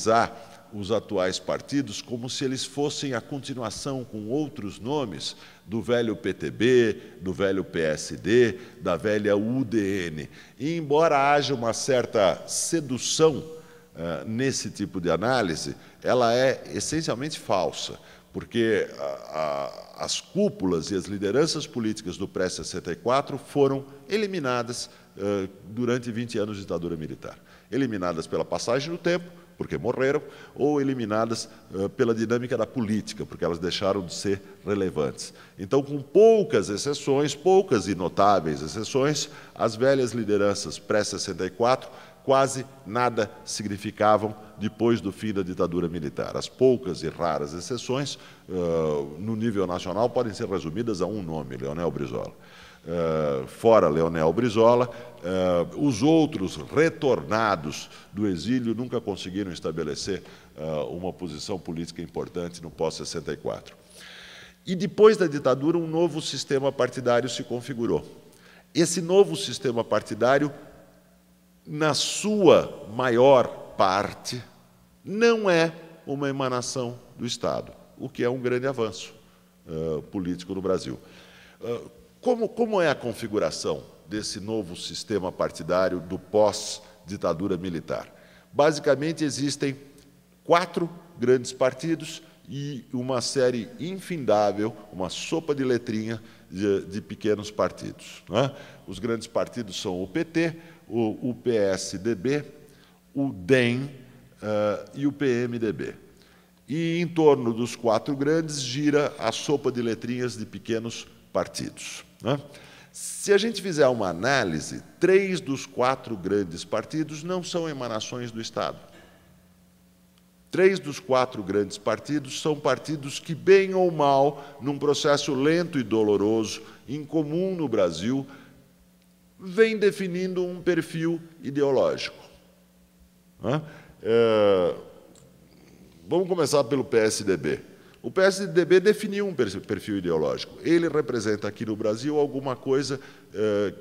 batizar os atuais partidos como se eles fossem a continuação com outros nomes do velho PTB, do velho PSD, da velha UDN. E, embora haja uma certa sedução nesse tipo de análise, ela é essencialmente falsa, porque as cúpulas e as lideranças políticas do pré-64 foram eliminadas durante 20 anos de ditadura militar. Eliminadas pela passagem do tempo, porque morreram, ou eliminadas pela dinâmica da política, porque elas deixaram de ser relevantes. Então, com poucas exceções, poucas e notáveis exceções, as velhas lideranças pré-64 quase nada significavam depois do fim da ditadura militar. As poucas e raras exceções, no nível nacional, podem ser resumidas a um nome, Leonel Brizola. Fora Leonel Brizola, os outros retornados do exílio nunca conseguiram estabelecer uma posição política importante no pós-64. E depois da ditadura, um novo sistema partidário se configurou. Esse novo sistema partidário, na sua maior parte, não é uma emanação do Estado, o que é um grande avanço político no Brasil. Como é a configuração desse novo sistema partidário do pós-ditadura militar? Basicamente, existem 4 grandes partidos e uma série infindável, uma sopa de letrinha de pequenos partidos, né? Os grandes partidos são o PT, o PSDB, o DEM e o PMDB. E, em torno dos 4 grandes, gira a sopa de letrinhas de pequenos partidos, né? Se a gente fizer uma análise, 3 dos 4 grandes partidos não são emanações do Estado. 3 dos 4 grandes partidos são partidos que, bem ou mal, num processo lento e doloroso, incomum no Brasil, vem definindo um perfil ideológico, né? Vamos começar pelo PSDB. O PSDB definiu um perfil ideológico. Ele representa aqui no Brasil alguma coisa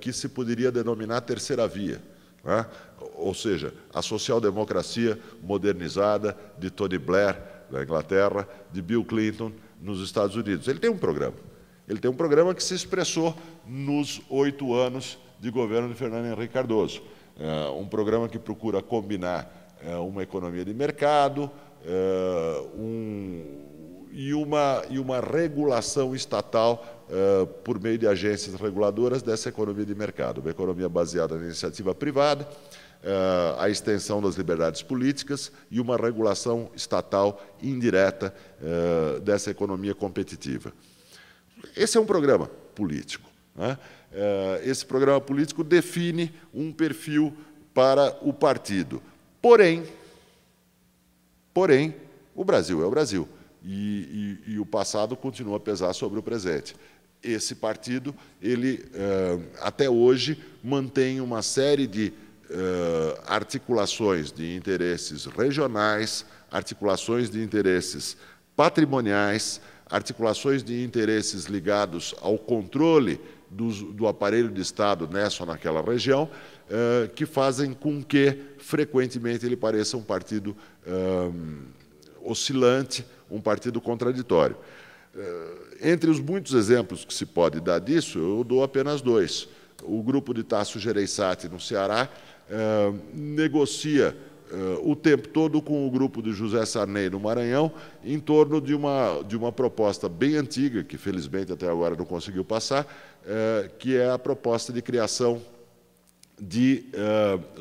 que se poderia denominar terceira via, né? Ou seja, a social-democracia modernizada de Tony Blair, na Inglaterra, de Bill Clinton, nos Estados Unidos. Ele tem um programa. Ele tem um programa que se expressou nos 8 anos de governo de Fernando Henrique Cardoso. Um programa que procura combinar uma economia de mercado e uma regulação estatal por meio de agências reguladoras dessa economia de mercado, uma economia baseada na iniciativa privada, a extensão das liberdades políticas e uma regulação estatal indireta dessa economia competitiva. Esse é um programa político, né? Esse programa político define um perfil para o partido. Porém, o Brasil é o Brasil e o passado continua a pesar sobre o presente. Esse partido, ele até hoje mantém uma série de articulações de interesses regionais, articulações de interesses patrimoniais, articulações de interesses ligados ao controle do aparelho de Estado nessa ou naquela região, que fazem com que, frequentemente, ele pareça um partido oscilante, um partido contraditório. Entre os muitos exemplos que se pode dar disso, eu dou apenas 2. O grupo de Tasso Gereissati, no Ceará, negocia o tempo todo com o grupo de José Sarney, no Maranhão, em torno de uma proposta bem antiga, que felizmente até agora não conseguiu passar, que é a proposta de criação de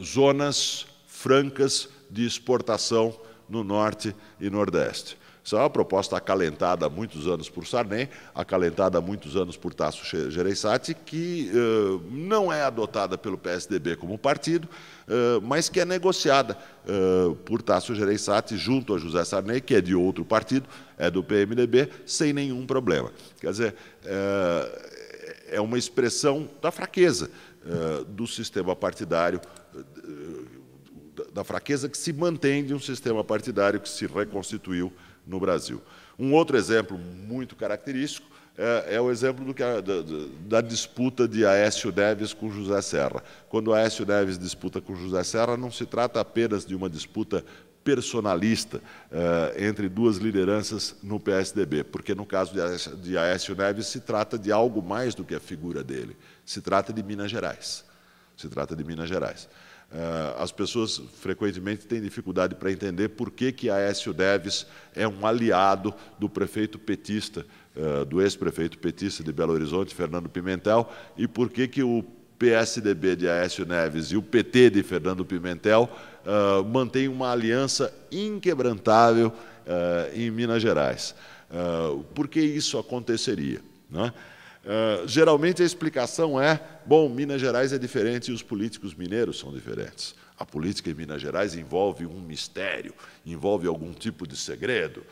zonas francas de exportação no Norte e Nordeste. Isso é uma proposta acalentada há muitos anos por Sarney, acalentada há muitos anos por Tasso Gereissati, que não é adotada pelo PSDB como partido, mas que é negociada por Tasso Gereissati junto a José Sarney, que é de outro partido, é do PMDB, sem nenhum problema. Quer dizer, é uma expressão da fraqueza do sistema partidário, da fraqueza que se mantém de um sistema partidário que se reconstituiu no Brasil. Um outro exemplo muito característico é o exemplo da disputa de Aécio Neves com José Serra. Quando Aécio Neves disputa com José Serra, não se trata apenas de uma disputa personalista entre duas lideranças no PSDB, porque no caso de Aécio Neves se trata de algo mais do que a figura dele, se trata de Minas Gerais. Se trata de Minas Gerais. As pessoas frequentemente têm dificuldade para entender por que Aécio Neves é um aliado do prefeito petista, do ex-prefeito petista de Belo Horizonte, Fernando Pimentel, e por que o PSDB de Aécio Neves e o PT de Fernando Pimentel mantêm uma aliança inquebrantável em Minas Gerais. Por que isso aconteceria, né? Geralmente a explicação é, bom, Minas Gerais é diferente e os políticos mineiros são diferentes. A política em Minas Gerais envolve um mistério, envolve algum tipo de segredo.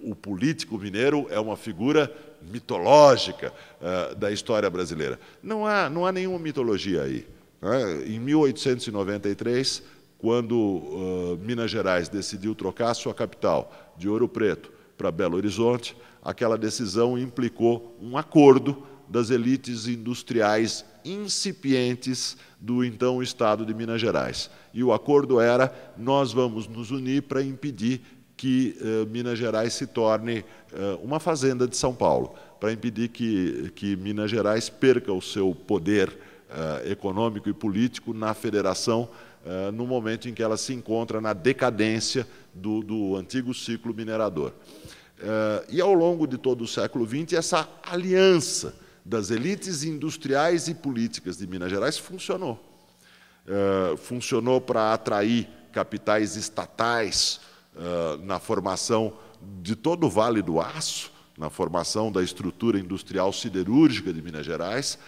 O político mineiro é uma figura mitológica da história brasileira. Não há nenhuma mitologia aí, né? Em 1893, quando Minas Gerais decidiu trocar sua capital de Ouro Preto para Belo Horizonte, aquela decisão implicou um acordo das elites industriais incipientes do então Estado de Minas Gerais. E o acordo era: nós vamos nos unir para impedir que Minas Gerais se torne uma fazenda de São Paulo, para impedir que Minas Gerais perca o seu poder econômico e político na federação, no momento em que ela se encontra na decadência do antigo ciclo minerador. E ao longo de todo o século XX, essa aliança das elites industriais e políticas de Minas Gerais funcionou. Funcionou para atrair capitais estatais na formação de todo o Vale do Aço, na formação da estrutura industrial siderúrgica de Minas Gerais,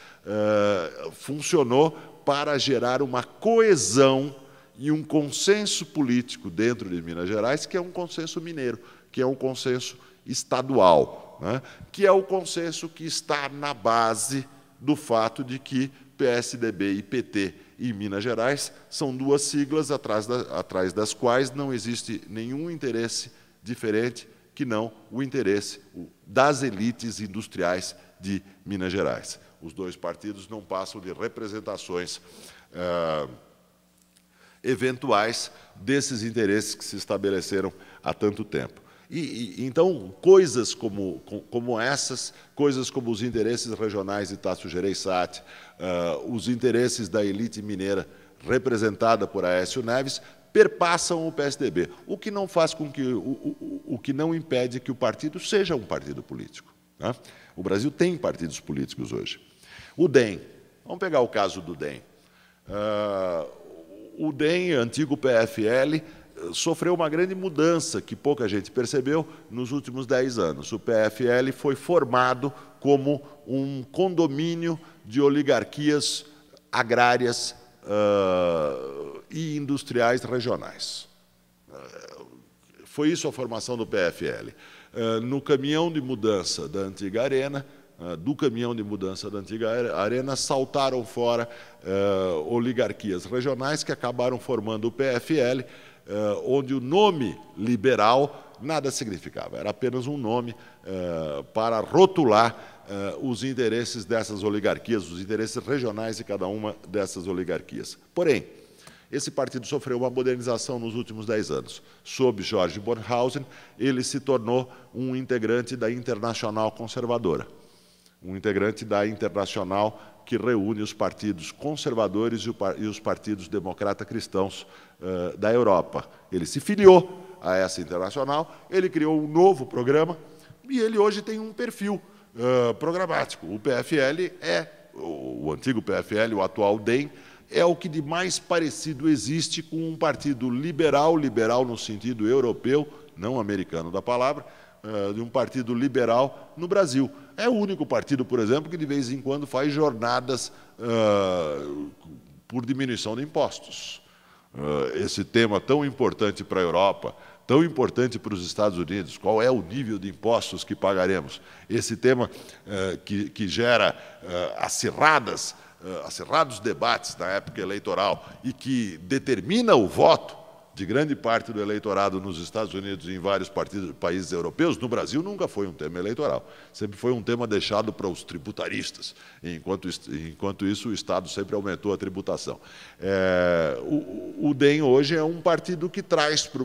funcionou para gerar uma coesão e um consenso político dentro de Minas Gerais, que é um consenso mineiro, que é um consenso estadual, né? Que é o consenso que está na base do fato de que PSDB e PT em Minas Gerais são duas siglas atrás das quais não existe nenhum interesse diferente que não o interesse das elites industriais de Minas Gerais. Os dois partidos não passam de representações eventuais desses interesses que se estabeleceram há tanto tempo. Então, coisas como essas, coisas como os interesses regionais de Tasso Gereissati, os interesses da elite mineira representada por Aécio Neves, perpassam o PSDB, o que não faz com que o que não impede que o partido seja um partido político, né? O Brasil tem partidos políticos hoje. O DEM, vamos pegar o caso do DEM. O DEM, antigo PFL, sofreu uma grande mudança que pouca gente percebeu nos últimos 10 anos. O PFL foi formado como um condomínio de oligarquias agrárias e industriais regionais. Foi isso a formação do PFL. No caminhão de mudança da antiga Arena, saltaram fora oligarquias regionais que acabaram formando o PFL, onde o nome liberal nada significava, era apenas um nome para rotular os interesses dessas oligarquias, os interesses regionais de cada uma dessas oligarquias. Porém, esse partido sofreu uma modernização nos últimos 10 anos. Sob Jorge Bornhausen, ele se tornou um integrante da Internacional Conservadora, um integrante da Internacional que reúne os partidos conservadores e os partidos democrata-cristãos da Europa. Ele se filiou a essa internacional, ele criou um novo programa e ele hoje tem um perfil programático. O PFL o antigo PFL, o atual DEM, é o que de mais parecido existe com um partido liberal no sentido europeu, não americano da palavra, de um partido liberal no Brasil. É o único partido, por exemplo, que de vez em quando faz jornadas por diminuição de impostos. Esse tema tão importante para a Europa, tão importante para os Estados Unidos, qual é o nível de impostos que pagaremos? Esse tema que gera acirrados debates na época eleitoral e que determina o voto de grande parte do eleitorado nos Estados Unidos e em vários países europeus, no Brasil nunca foi um tema eleitoral. Sempre foi um tema deixado para os tributaristas. Enquanto isso, o Estado sempre aumentou a tributação. O DEM hoje é um partido que traz para